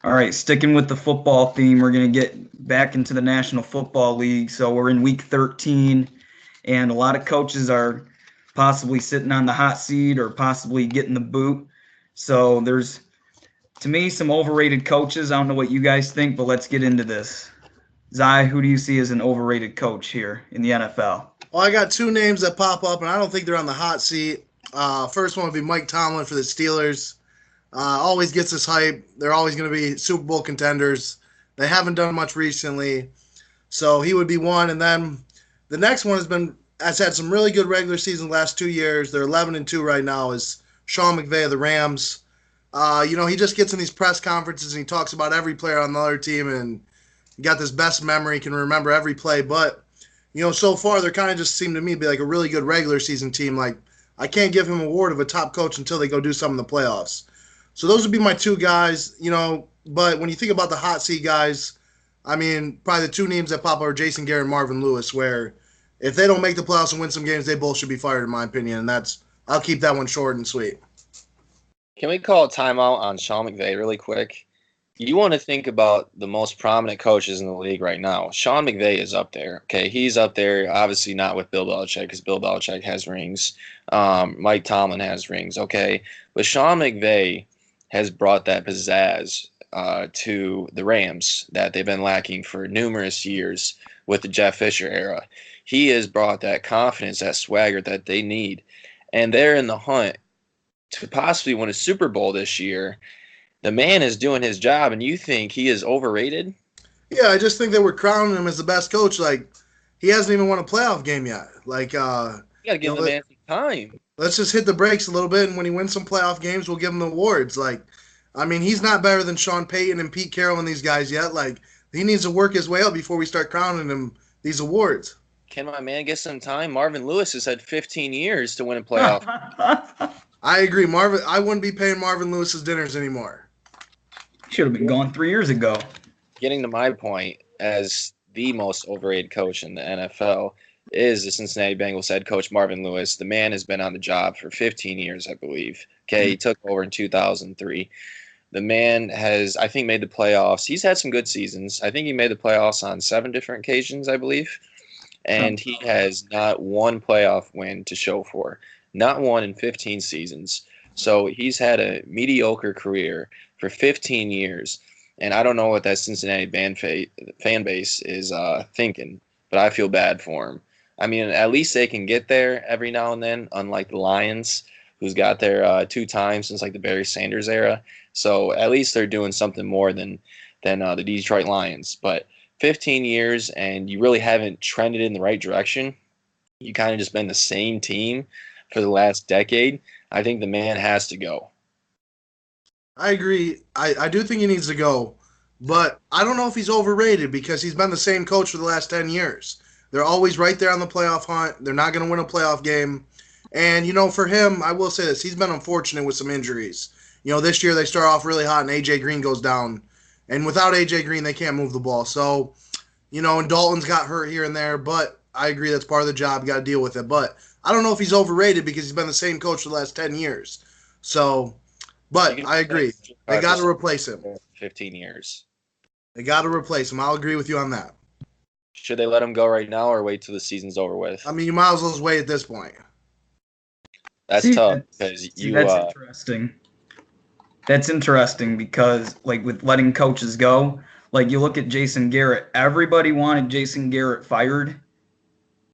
All right, sticking with the football theme, we're going to get back into the National Football League. So we're in week 13, and a lot of coaches are possibly sitting on the hot seat or possibly getting the boot. So there's, to me, some overrated coaches. I don't know what you guys think, but let's get into this. Zai, who do you see as an overrated coach here in the NFL? Well, I got two names that pop up, and I don't think they're on the hot seat. First one would be Mike Tomlin for the Steelers. Always gets us hype. They're always going to be Super Bowl contenders. They haven't done much recently, so he would be one. And then the next one has had some really good regular season the last 2 years. They're 11-2 right now. Is Sean McVay of the Rams. He just gets in these press conferences and he talks about every player on the other team and he got this best memory, can remember every play. But so far they're kind of just seem to me to be like a really good regular season team. Like I can't give him an award of a top coach until they go do something in the playoffs. So those would be my two guys. But when you think about the hot seat guys, I mean, probably the two names that pop up are Jason Garrett and Marvin Lewis. Where if they don't make the playoffs and win some games, they both should be fired, in my opinion. And I'll keep that one short and sweet. Can we call a timeout on Sean McVay really quick? You want to think about the most prominent coaches in the league right now. Sean McVay is up there. Okay, he's up there. Obviously not with Bill Belichick because Bill Belichick has rings. Mike Tomlin has rings. Okay, but Sean McVay has brought that pizzazz to the Rams that they've been lacking for numerous years with the Jeff Fisher era. He has brought that confidence, that swagger that they need, and they're in the hunt to possibly win a Super Bowl this year. The man is doing his job, and you think he is overrated? Yeah, I just think that we're crowning him as the best coach. Like, he hasn't even won a playoff game yet. Like, you got to give the man some time. Let's just hit the brakes a little bit, and when he wins some playoff games, we'll give him the awards. Like, I mean, he's not better than Sean Payton and Pete Carroll and these guys yet. Like, he needs to work his way up before we start crowning him these awards. Can my man get some time? Marvin Lewis has had 15 years to win a playoff. I agree. I wouldn't be paying Marvin Lewis's dinners anymore. Should have been gone 3 years ago. Getting to my point, as the most overrated coach in the NFL is the Cincinnati Bengals head coach Marvin Lewis. The man has been on the job for 15 years, I believe. Okay, he took over in 2003. The man has, I think, made the playoffs. He's had some good seasons. I think he made the playoffs on 7 different occasions, I believe. And he has not one playoff win to show for. Not one in 15 seasons. So he's had a mediocre career for 15 years. And I don't know what that Cincinnati fan base is thinking, but I feel bad for him. I mean, at least they can get there every now and then, unlike the Lions, who's got there 2 times since like the Barry Sanders era. So at least they're doing something more than the Detroit Lions. But 15 years and you really haven't trended in the right direction. You kind of just been the same team for the last decade. I think the man has to go. I agree. I do think he needs to go, but I don't know if he's overrated because he's been the same coach for the last 10 years. They're always right there on the playoff hunt. They're not going to win a playoff game. And, for him, I will say this. He's been unfortunate with some injuries. This year they start off really hot and A.J. Green goes down. And without A.J. Green, they can't move the ball. So, and Dalton's got hurt here and there, but I agree that's part of the job. You got to deal with it. But I don't know if he's overrated because he's been the same coach for the last 10 years. So, but I agree. They got to replace him. 15 years. They got to replace him. I'll agree with you on that. Should they let him go right now or wait till the season's over with? I mean, you might as well just wait at this point. That's tough because That's interesting. That's interesting because, like, with letting coaches go, like, you look at Jason Garrett. Everybody wanted Jason Garrett fired,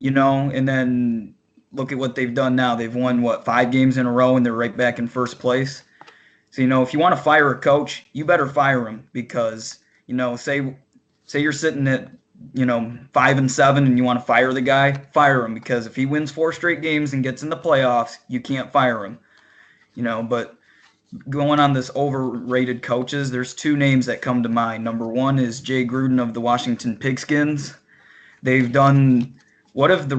and then look at what they've done now. They've won, 5 games in a row, and they're right back in first place. So, if you want to fire a coach, you better fire him because, say you're sitting at, 5-7 and you want to fire the guy, fire him because if he wins 4 straight games and gets in the playoffs, you can't fire him, but going on this overrated coaches, there's 2 names that come to mind. Number 1 is Jay Gruden of the Washington Pigskins. They've done what have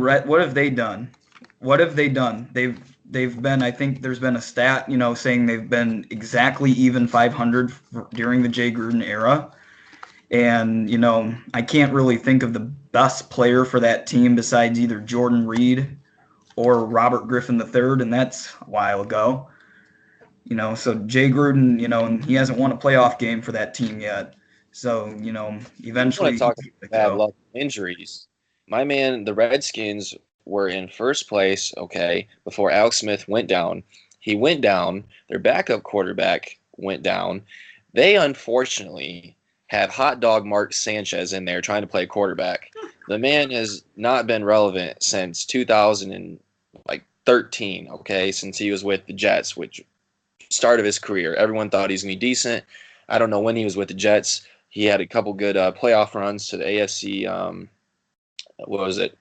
they done? What have they done? They've been, I think there's been a stat, saying they've been exactly even 500 during the Jay Gruden era. And, I can't really think of the best player for that team besides either Jordan Reed or Robert Griffin III, and that's a while ago. So Jay Gruden, and he hasn't won a playoff game for that team yet. So, You want eventually to talk he's about gonna bad go. luck injuries? My man, the Redskins were in first place, okay, before Alex Smith went down. He went down. Their backup quarterback went down. They unfortunately have hot dog Mark Sanchez in there trying to play quarterback. The man has not been relevant since 2013, okay, since he was with the Jets, which start of his career. Everyone thought he was going to be decent. I don't know when he was with the Jets. He had a couple good playoff runs to the AFC. What was it?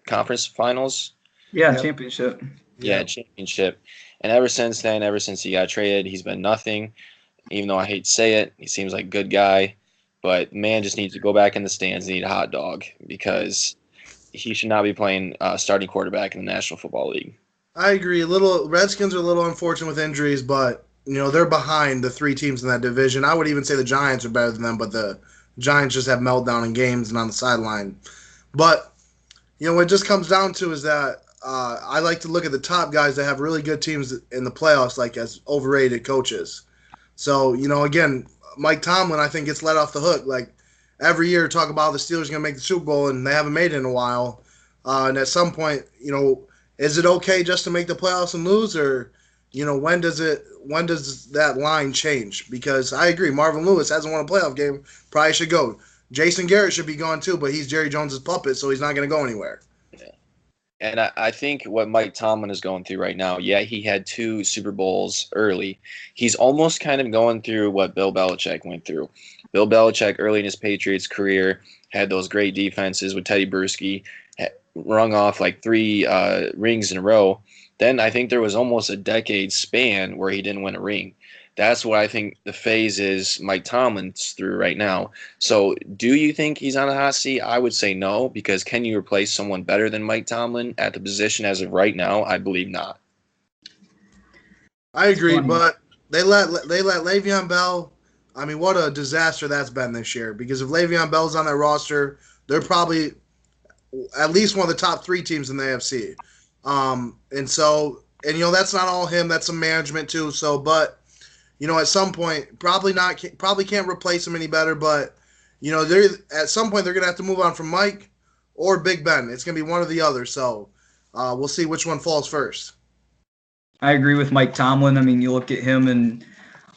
Conference finals. Yeah, Yep. championship. Yeah, Yep. championship. And ever since then, ever since he got traded, he's been nothing. Even though I hate to say it, he seems like a good guy, but man just needs to go back in the stands and eat a hot dog because he should not be playing starting quarterback in the National Football League. I agree. Redskins are a little unfortunate with injuries, but they're behind the three teams in that division. I would even say the Giants are better than them, but the Giants just have meltdown in games and on the sideline. But what it just comes down to is that I like to look at the top guys that have really good teams in the playoffs, like as overrated coaches. So again, Mike Tomlin, I think gets let off the hook. Like every year, talk about the Steelers going to make the Super Bowl, and they haven't made it in a while. And at some point, is it okay just to make the playoffs and lose, or when does that line change? Because I agree, Marvin Lewis hasn't won a playoff game, probably should go. Jason Garrett should be gone too, but he's Jerry Jones's puppet, so he's not going to go anywhere. And I think what Mike Tomlin is going through right now, yeah, he had 2 Super Bowls early. He's almost kind of going through what Bill Belichick went through. Bill Belichick, early in his Patriots career, had those great defenses with Teddy Bruschi, rung off like 3 rings in a row. Then I think there was almost a decade span where he didn't win a ring. That's what I think the phase is Mike Tomlin's through right now. So, do you think he's on a hot seat? I would say no, because can you replace someone better than Mike Tomlin at the position as of right now? I believe not. I It's agree, funny. but they let Le'Veon Bell. I mean, what a disaster that's been this year. Because if Le'Veon Bell's on that roster, they're probably at least one of the top three teams in the AFC. And that's not all him. That's some management too. So, but at some point, probably can't replace him any better. But they're at some point they're gonna have to move on from Mike or Big Ben. It's gonna be one or the other. So, we'll see which one falls first. I agree with Mike Tomlin. I mean, you look at him and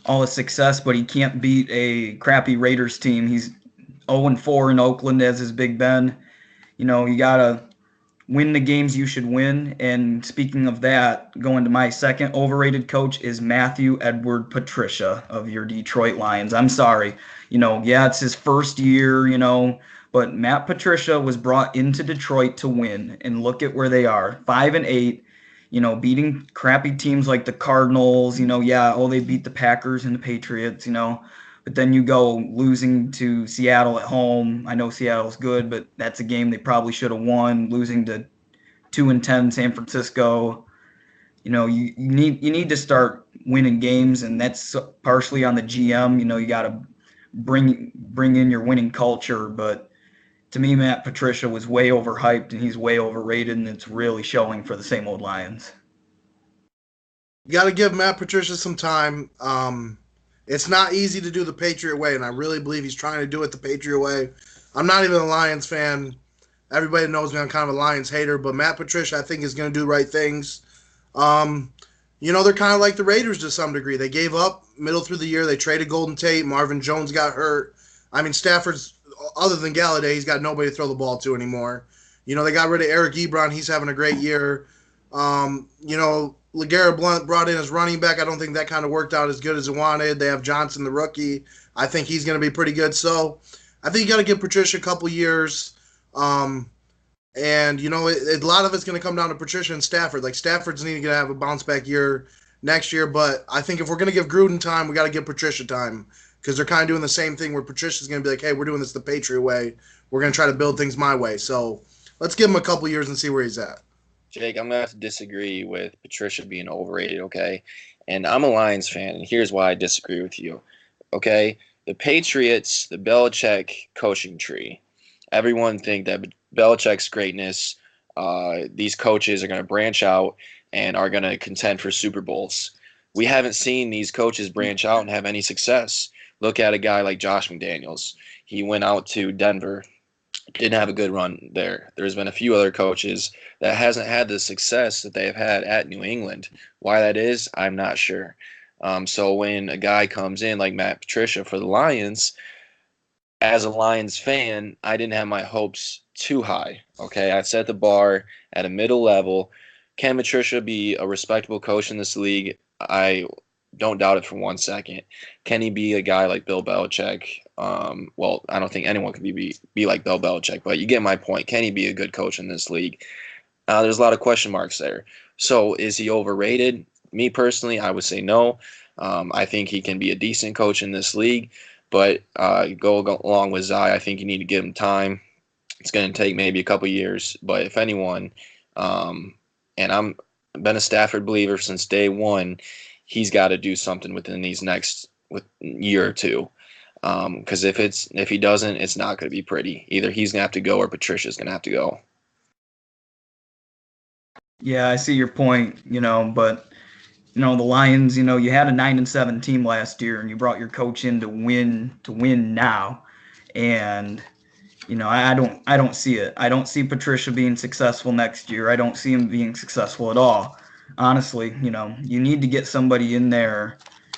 all his success, but he can't beat a crappy Raiders team. He's 0-4 in Oakland as his Big Ben. You gotta win the games you should win. And speaking of that, going to my second overrated coach is Matthew Edward Patricia of your Detroit Lions. I'm sorry. Yeah, it's his first year, but Matt Patricia was brought into Detroit to win. And look at where they are, 5-8, beating crappy teams like the Cardinals, they beat the Packers and the Patriots, but then you go losing to Seattle at home. I know Seattle's good, but that's a game they probably should have won. Losing to 2-10 San Francisco. You need to start winning games, and that's partially on the GM. You got to bring in your winning culture. But to me, Matt Patricia was way overhyped, and he's way overrated, and it's really showing for the same old Lions. You got to give Matt Patricia some time. It's not easy to do the Patriot way, and I really believe he's trying to do it the Patriot way. I'm not even a Lions fan. Everybody knows me. I'm kind of a Lions hater, but Matt Patricia, I think, is going to do right things. They're kind of like the Raiders to some degree. They gave up middle through the year. They traded Golden Tate. Marvin Jones got hurt. I mean, Stafford's, other than Galladay, he's got nobody to throw the ball to anymore. They got rid of Eric Ebron. He's having a great year. LeGarrette Blount brought in as running back. I don't think that kind of worked out as good as it wanted. They have Johnson, the rookie. I think he's going to be pretty good. So I think you got to give Patricia a couple years. A lot of it's going to come down to Patricia and Stafford. Like, Stafford's needing to have a bounce back year next year. But I think if we're going to give Gruden time, we got to give Patricia time, because they're kind of doing the same thing where Patricia's going to be like, hey, we're doing this the Patriot way. We're going to try to build things my way. So let's give him a couple years and see where he's at. Jake, I'm going to have to disagree with Patricia being overrated, okay? And I'm a Lions fan, and here's why I disagree with you, okay? The Patriots, the Belichick coaching tree, everyone think that Belichick's greatness, these coaches are going to branch out and are going to contend for Super Bowls. we haven't seen these coaches branch out and have any success. Look at a guy like Josh McDaniels. He went out to Denver, didn't have a good run there. There's been a few other coaches that hasn't had the success that they have had at New England. Why that is, I'm not sure. So when a guy comes in like Matt Patricia for the Lions, as a Lions fan, I didn't have my hopes too high. Okay, I set the bar at a middle level. Can Patricia be a respectable coach in this league? I don't doubt it for 1 second. Can he be a guy like Bill Belichick? Well, I don't think anyone can be like Bill Belichick, but you get my point. Can he be a good coach in this league? There's a lot of question marks there. So is he overrated? Me personally, I would say no. I think he can be a decent coach in this league, but go along with Zai. I think you need to give him time. It's going to take maybe a couple years, but if anyone, and I'm been a Stafford believer since day one, he's got to do something within these next year or two. Because if he doesn't, it's not going to be pretty. Either he's going to have to go or Patricia's going to have to go. Yeah, I see your point, but the Lions, you had a 9-7 team last year and you brought your coach in to win now. And I don't see it. I don't see Patricia being successful next year. I don't see him being successful at all. Honestly, you need to get somebody in there,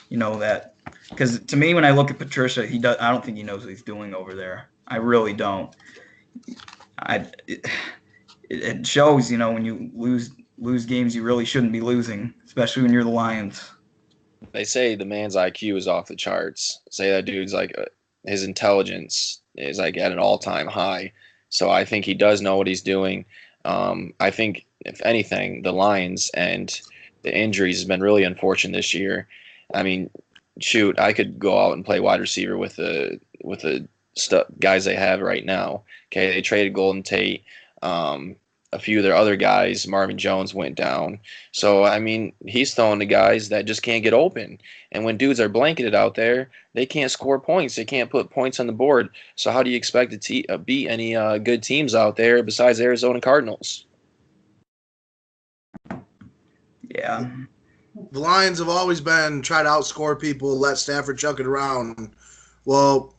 that, because to me, when I look at Patricia, I don't think he knows what he's doing over there. I really don't. It shows, when you lose games you really shouldn't be losing, especially when you're the Lions. They say the man's IQ is off the charts. Say that dude's like his intelligence is like at an all-time high. So I think he does know what he's doing. I think if anything, the Lions and the injuries has been really unfortunate this year. I mean, shoot, I could go out and play wide receiver with the guys they have right now. Okay, they traded Golden Tate. A few of their other guys, Marvin Jones, went down. So, I mean, he's throwing to guys that just can't get open. And when dudes are blanketed out there, they can't score points. They can't put points on the board. So how do you expect to beat any good teams out there besides the Arizona Cardinals? Yeah. The Lions have always been try to outscore people, let Stafford chuck it around. Well,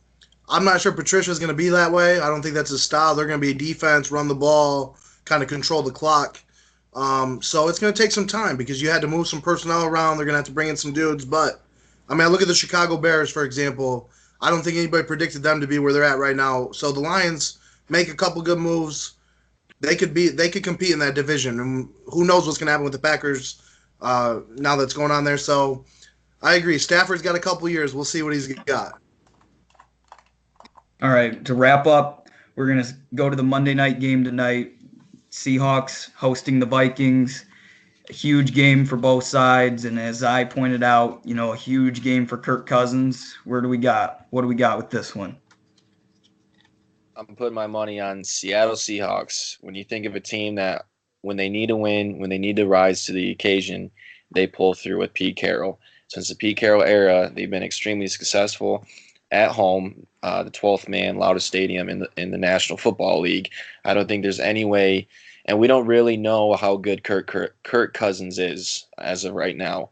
I'm not sure Patricia's going to be that way. I don't think that's his style. They're going to be a defense, run the ball, kind of control the clock. So it's going to take some time because you had to move some personnel around. They're going to have to bring in some dudes. But, I mean, I look at the Chicago Bears, for example. I don't think anybody predicted them to be where they're at right now. So the Lions make a couple good moves. They could compete in that division. And who knows what's going to happen with the Packers now that's going on there. So I agree. Stafford's got a couple years. We'll see what he's got. All right, to wrap up, we're going to go to the Monday night game tonight. Seahawks hosting the Vikings. A huge game for both sides, and as I pointed out, a huge game for Kirk Cousins. What do we got with this one? I'm putting my money on Seattle Seahawks. When you think of a team that when they need to win, when they need to rise to the occasion, they pull through with Pete Carroll. Since the Pete Carroll era, they've been extremely successful at home, the 12th man, loudest stadium in the National Football League. I don't think there's any way, and we don't really know how good Kirk Cousins is as of right now.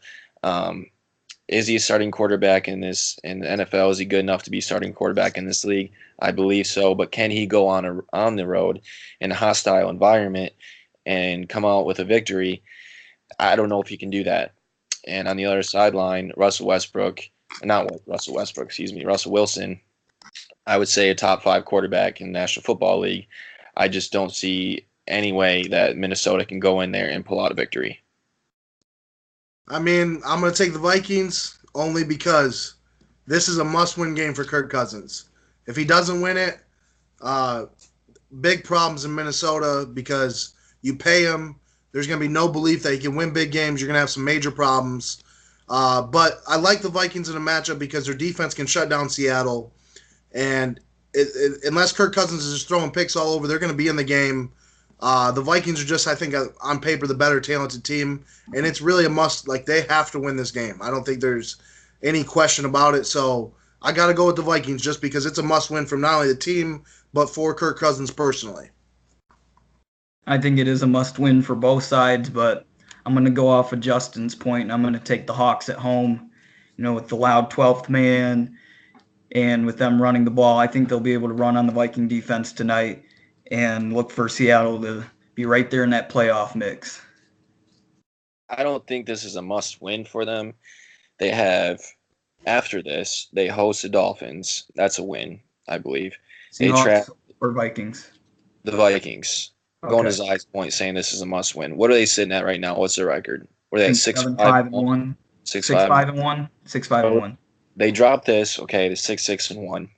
Is he a starting quarterback in the NFL? Is he good enough to be starting quarterback in this league? I believe so, but can he go on the road in a hostile environment and come out with a victory? I don't know if he can do that. And on the other sideline, Russell Wilson, I would say a top 5 quarterback in the National Football League. I just don't see any way that Minnesota can go in there and pull out a victory. I mean, I'm going to take the Vikings only because this is a must-win game for Kirk Cousins. If he doesn't win it, big problems in Minnesota because you pay him. There's going to be no belief that he can win big games. You're going to have some major problems. But I like the Vikings in a matchup because their defense can shut down Seattle. And unless Kirk Cousins is just throwing picks all over, they're going to be in the game. The Vikings are just, I think, on paper, the better talented team. And it's really a must. Like, they have to win this game. I don't think there's any question about it. So I got to go with the Vikings just because it's a must-win from not only the team, but for Kirk Cousins personally. I think it is a must-win for both sides, but I'm going to go off of Justin's point, and I'm going to take the Hawks at home, with the loud 12th man and with them running the ball. I think they'll be able to run on the Viking defense tonight and look for Seattle to be right there in that playoff mix. I don't think this is a must-win for them. They have, after this, they host the Dolphins. That's a win, I believe. Seahawks or Vikings? The Vikings. Okay. Going to Zai's point, saying this is a must-win. What are they sitting at right now? What's their record? Were they at 6-5-1? 6-5-1? 6-5-1. They dropped this, okay, to 6-6-1.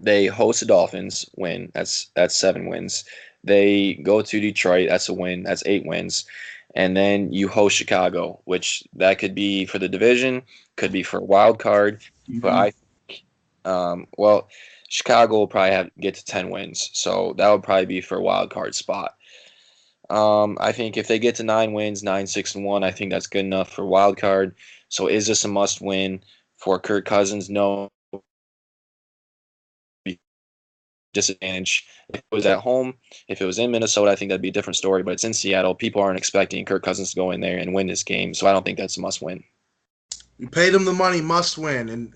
They host the Dolphins, win. That's 7 wins. They go to Detroit. That's a win. That's 8 wins. And then you host Chicago, which that could be for the division, could be for a wild card. Mm-hmm. But I think, Chicago will probably get to 10 wins. So that would probably be for a wild card spot. I think if they get to 9 wins, 9-6-1, I think that's good enough for wild card. So is this a must win for Kirk Cousins? No. Disadvantage. If it was at home, if it was in Minnesota, I think that'd be a different story. But it's in Seattle. People aren't expecting Kirk Cousins to go in there and win this game. So I don't think that's a must win. You paid him the money, must win. And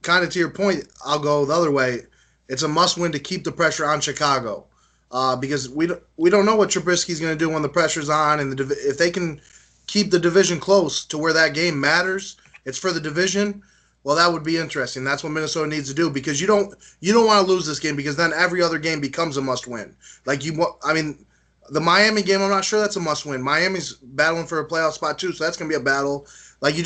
kind of to your point, I'll go the other way. It's a must win to keep the pressure on Chicago. Because we don't know what Trubisky's going to do when the pressure's on, and if they can keep the division close to where that game matters, it's for the division. Well, that would be interesting. That's what Minnesota needs to do, because you don't want to lose this game, because then every other game becomes a must win. The Miami game, I'm not sure that's a must win. Miami's battling for a playoff spot too, so that's going to be a battle. You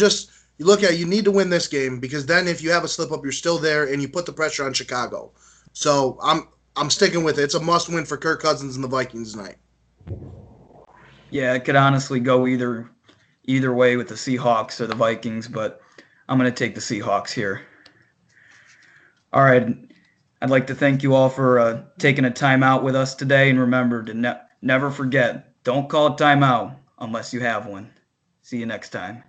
look at it, you need to win this game, because then if you have a slip up, you're still there, and you put the pressure on Chicago. So I'm sticking with it. It's a must-win for Kirk Cousins and the Vikings tonight. Yeah, it could honestly go either way with the Seahawks or the Vikings, but I'm going to take the Seahawks here. All right. I'd like to thank you all for taking a timeout with us today, and remember to never forget, don't call a timeout unless you have one. See you next time.